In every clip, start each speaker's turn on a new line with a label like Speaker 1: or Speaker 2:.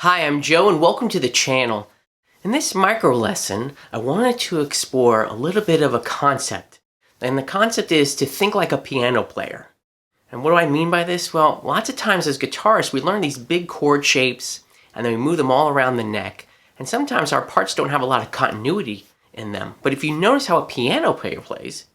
Speaker 1: Hi, I'm Joe and welcome to the channel. In this micro lesson, I wanted to explore a little bit of a concept. And the concept is to think like a piano player. And what do I mean by this? Well, lots of times as guitarists, we learn these big chord shapes and then we move them all around the neck. And sometimes our parts don't have a lot of continuity in them. But if you notice how a piano player plays,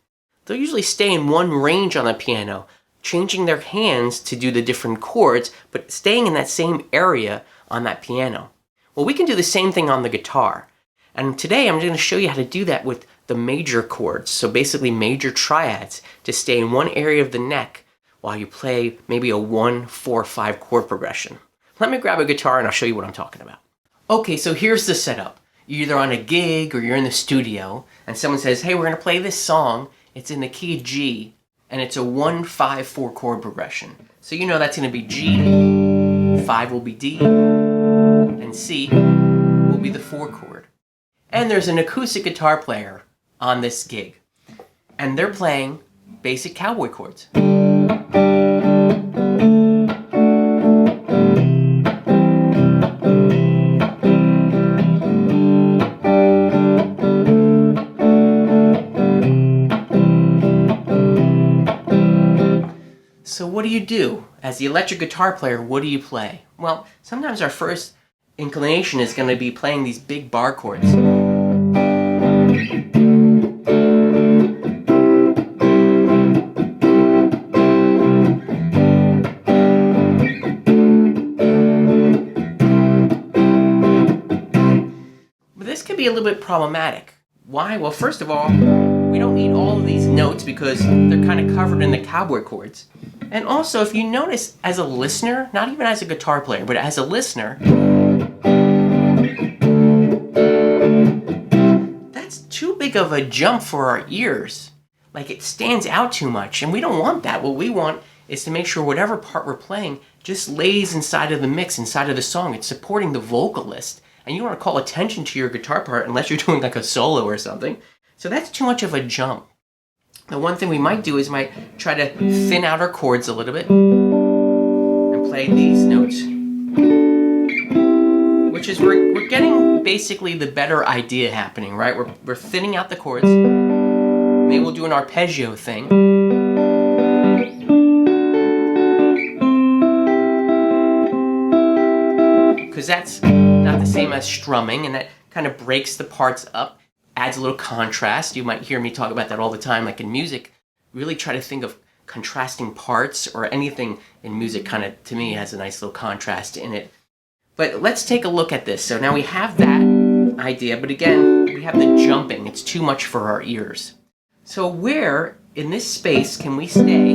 Speaker 1: they'll usually stay in one range on the piano, changing their hands to do the different chords, but staying in that same area on that piano. Well, we can do the same thing on the guitar. And today I'm going to show you how to do that with the major chords. So basically major triads to stay in one area of the neck while you play maybe a 1, 4, 5 chord progression. Let me grab a guitar and I'll show you what I'm talking about. Okay, so here's the setup. You're either on a gig or you're in the studio and someone says, hey, we're going to play this song. It's in the key of G and it's a 1, 5, 4 chord progression. So you know that's going to be G, 5 will be D, and C will be the 4 chord. And there's an acoustic guitar player on this gig. And they're playing basic cowboy chords. So what do? As the electric guitar player, what do you play? Well, sometimes our first inclination is going to be playing these big bar chords. But this could be a little bit problematic. Why? Well, first of all, we don't need all of these notes because they're kind of covered in the cowboy chords. And also, if you notice, as a listener, not even as a guitar player, but as a listener, that's too big of a jump for our ears. Like, it stands out too much, and we don't want that. What we want is to make sure whatever part we're playing just lays inside of the mix, inside of the song. It's supporting the vocalist, and you don't want to call attention to your guitar part unless you're doing like a solo or something. So that's too much of a jump. The one thing we might do is might try to thin out our chords a little bit and play these notes, which is we're getting basically the better idea happening, right? We're thinning out the chords. Maybe we'll do an arpeggio thing. Because that's not the same as strumming, and that kind of breaks the parts up. Adds a little contrast. You might hear me talk about that all the time, like in music. Really try to think of contrasting parts, or anything in music kind of, to me, has a nice little contrast in it. But let's take a look at this. So now we have that idea, but again, we have the jumping. It's too much for our ears. So where in this space can we stay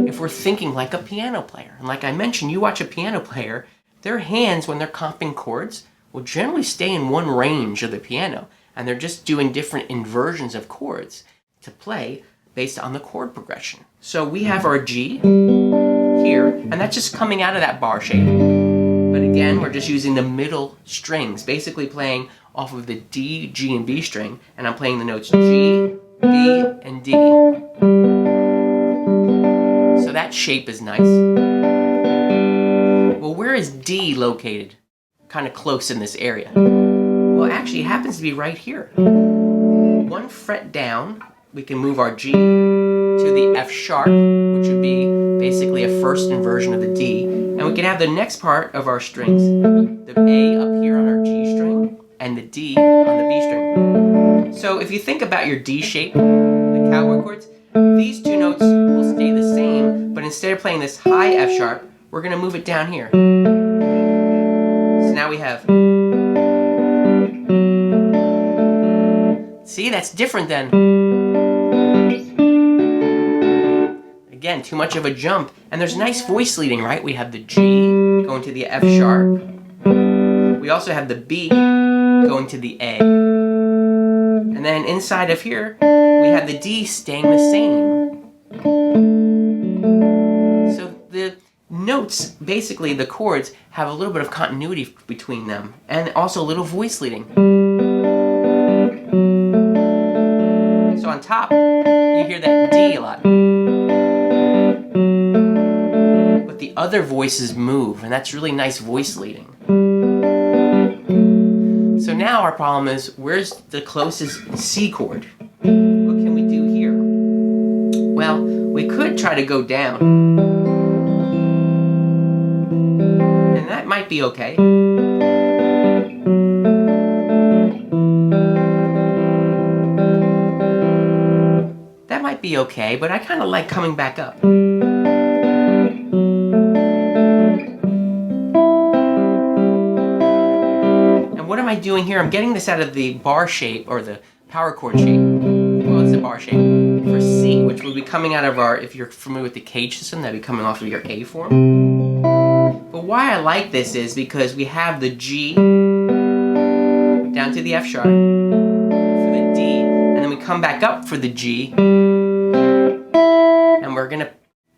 Speaker 1: if we're thinking like a piano player? And like I mentioned, you watch a piano player, their hands, when they're comping chords, will generally stay in one range of the piano. And they're just doing different inversions of chords to play based on the chord progression. So we have our G here, and that's just coming out of that bar shape. But again, we're just using the middle strings, basically playing off of the D, G, and B string, and I'm playing the notes G, B, and D. So that shape is nice. Well, where is D located? Kind of close in this area. Well, actually, it happens to be right here. 1 fret down, we can move our G to the F sharp, which would be basically a first inversion of the D. And we can have the next part of our strings, the A up here on our G string, and the D on the B string. So if you think about your D shape, the cowboy chords, these two notes will stay the same, but instead of playing this high F sharp, we're going to move it down here. So now we have... See, that's different than, again, too much of a jump. And there's nice voice leading, right? We have the G going to the F sharp. We also have the B going to the A. And then inside of here, we have the D staying the same. So the notes, basically the chords, have a little bit of continuity between them. And also a little voice leading. So on top, you hear that D a lot. But the other voices move, and that's really nice voice leading. now our problem is, where's the closest C chord? What can we do here? Well, we could try to go down. And that might be okay. That might be okay, but I kind of like coming back up. What am I doing here? I'm getting this out of the bar shape, or the power chord shape. Well, it's the bar shape for C, which will be coming out of our, if you're familiar with the cage system, that'd be coming off of your A form. But why I like this is because we have the G down to the F sharp for the D, and then we come back up for the G, and we're gonna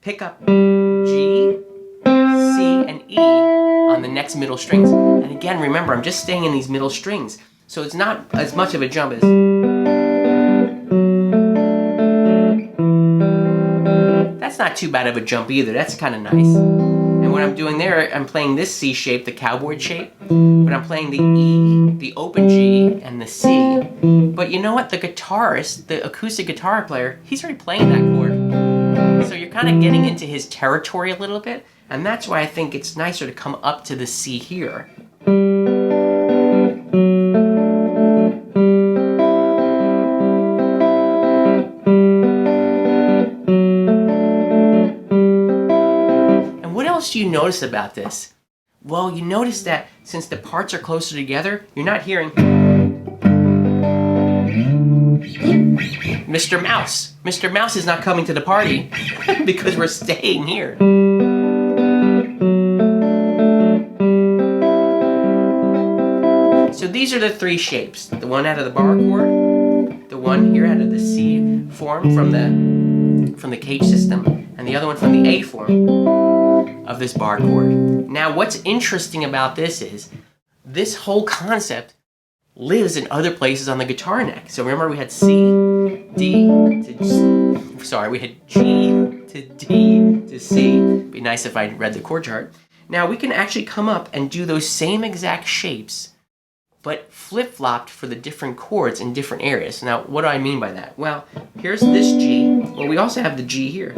Speaker 1: pick up G, C, and E on the next middle strings. And again, remember, I'm just staying in these middle strings, so it's not as much of a jump as... That's not too bad of a jump either, that's kind of nice. And what I'm doing there, I'm playing this C shape, the cowboy shape, but I'm playing the E, the open G, and the C. But you know what, the guitarist, the acoustic guitar player, he's already playing that chord. So you're kind of getting into his territory a little bit, and that's why I think it's nicer to come up to the C here. And what else do you notice about this? Well, you notice that since the parts are closer together, you're not hearing Mr. Mouse. Mr. Mouse is not coming to the party because we're staying here. So these are the three shapes. The one out of the bar chord, the one here out of the C form from the cage system, and the other one from the A form of this bar chord. Now what's interesting about this is, this whole concept lives in other places on the guitar neck. So remember we had C, D, we had G to D to C. It'd be nice if I read the chord chart. Now we can actually come up and do those same exact shapes, but flip-flopped for the different chords in different areas. Now, what do I mean by that? Well, here's this G. Well, we also have the G here,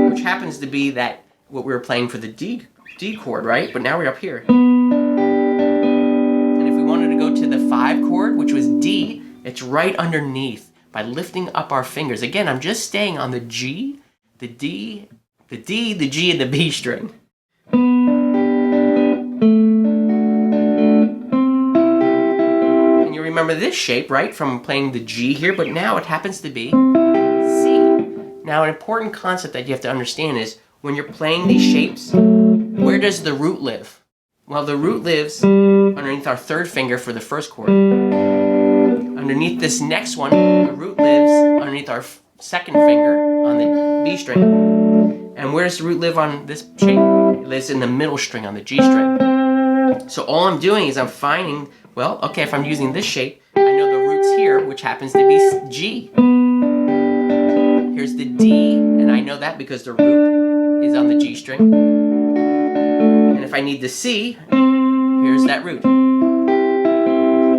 Speaker 1: which happens to be that what we were playing for the D chord, right? But now we're up here. And if we wanted to go to the 5 chord, which was D, it's right underneath by lifting up our fingers. Again, I'm just staying on the G, the D, the D, the G, and the B string. Remember this shape, right, from playing the G here, but now it happens to be C. Now, an important concept that you have to understand is, when you're playing these shapes, where does the root live? Well, the root lives underneath our 3rd finger for the 1st chord. Underneath this next one, the root lives underneath our 2nd finger on the B string. And where does the root live on this shape? It lives in the middle string on the G string. So all I'm doing is I'm finding, well, okay, if I'm using this shape, I know the root's here, which happens to be G. Here's the D, and I know that because the root is on the G string. And if I need the C, here's that root.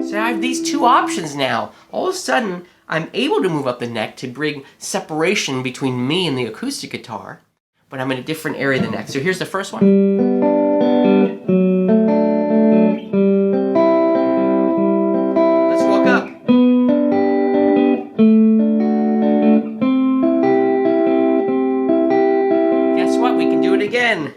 Speaker 1: So I have these two options now. All of a sudden, I'm able to move up the neck to bring separation between me and the acoustic guitar, but I'm in a different area of the neck. So here's the first one. Again.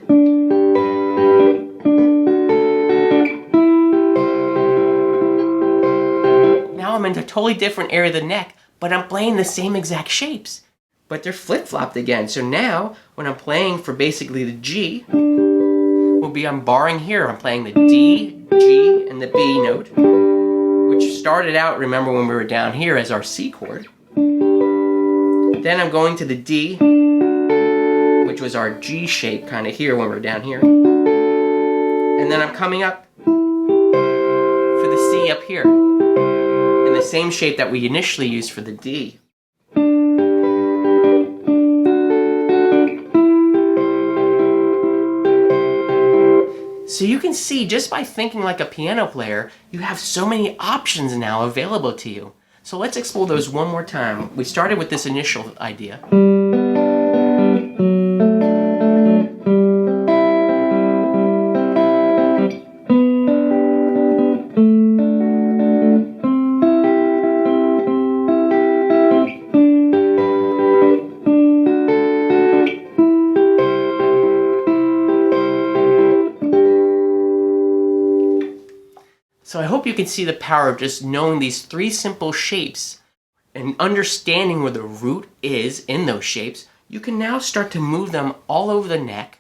Speaker 1: Now I'm in a totally different area of the neck, but I'm playing the same exact shapes, but they're flip-flopped again. So now when I'm playing for basically the G, I'm barring here. I'm playing the D, G, and the B note, which started out, remember, when we were down here as our C chord. Then I'm going to the D, which was our G shape kind of here when we're down here. And then I'm coming up for the C up here, in the same shape that we initially used for the D. So you can see, just by thinking like a piano player, you have so many options now available to you. So let's explore those one more time. We started with this initial idea. So I hope you can see the power of just knowing these three simple shapes and understanding where the root is in those shapes. You can now start to move them all over the neck.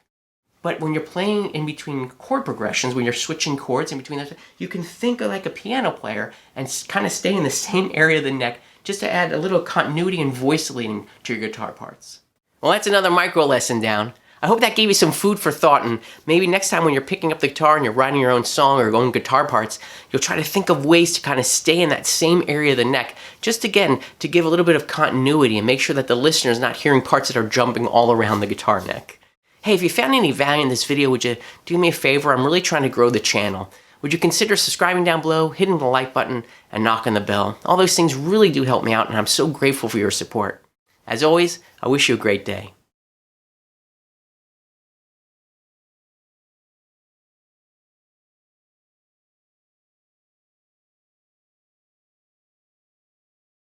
Speaker 1: But when you're playing in between chord progressions, when you're switching chords in between those, you can think like a piano player and kind of stay in the same area of the neck, just to add a little continuity and voice leading to your guitar parts. Well, that's another micro lesson down. I hope that gave you some food for thought, and maybe next time when you're picking up the guitar and you're writing your own song or own guitar parts, you'll try to think of ways to kind of stay in that same area of the neck, just again, to give a little bit of continuity and make sure that the listener is not hearing parts that are jumping all around the guitar neck. Hey, if you found any value in this video, would you do me a favor? I'm really trying to grow the channel. Would you consider subscribing down below, hitting the like button, and knocking the bell? All those things really do help me out, and I'm so grateful for your support. As always, I wish you a great day.